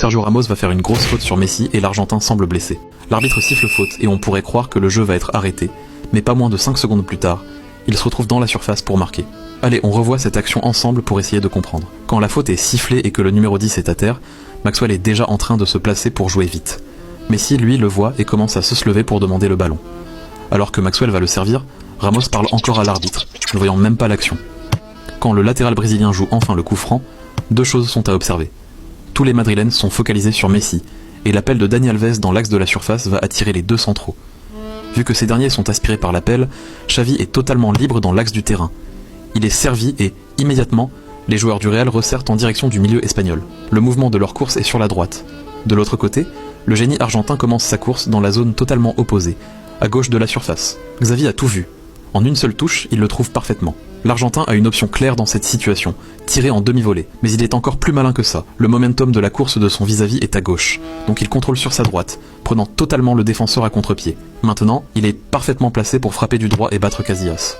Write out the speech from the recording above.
Sergio Ramos va faire une grosse faute sur Messi et l'Argentin semble blessé. L'arbitre siffle faute et on pourrait croire que le jeu va être arrêté, mais pas moins de 5 secondes plus tard, il se retrouve dans la surface pour marquer. Allez, on revoit cette action ensemble pour essayer de comprendre. Quand la faute est sifflée et que le numéro 10 est à terre, Maxwell est déjà en train de se placer pour jouer vite. Messi, lui, le voit et commence à se lever pour demander le ballon. Alors que Maxwell va le servir, Ramos parle encore à l'arbitre, ne voyant même pas l'action. Quand le latéral brésilien joue enfin le coup franc, deux choses sont à observer. Tous les Madrilènes sont focalisés sur Messi, et l'appel de Dani Alves dans l'axe de la surface va attirer les deux centraux. Vu que ces derniers sont aspirés par l'appel, Xavi est totalement libre dans l'axe du terrain. Il est servi et, immédiatement, les joueurs du Real resserrent en direction du milieu espagnol. Le mouvement de leur course est sur la droite. De l'autre côté, le génie argentin commence sa course dans la zone totalement opposée, à gauche de la surface. Xavi a tout vu. En une seule touche, il le trouve parfaitement. L'Argentin a une option claire dans cette situation, tirer en demi-volée. Mais il est encore plus malin que ça. Le momentum de la course de son vis-à-vis est à gauche, donc il contrôle sur sa droite, prenant totalement le défenseur à contre-pied. Maintenant, il est parfaitement placé pour frapper du droit et battre Casillas.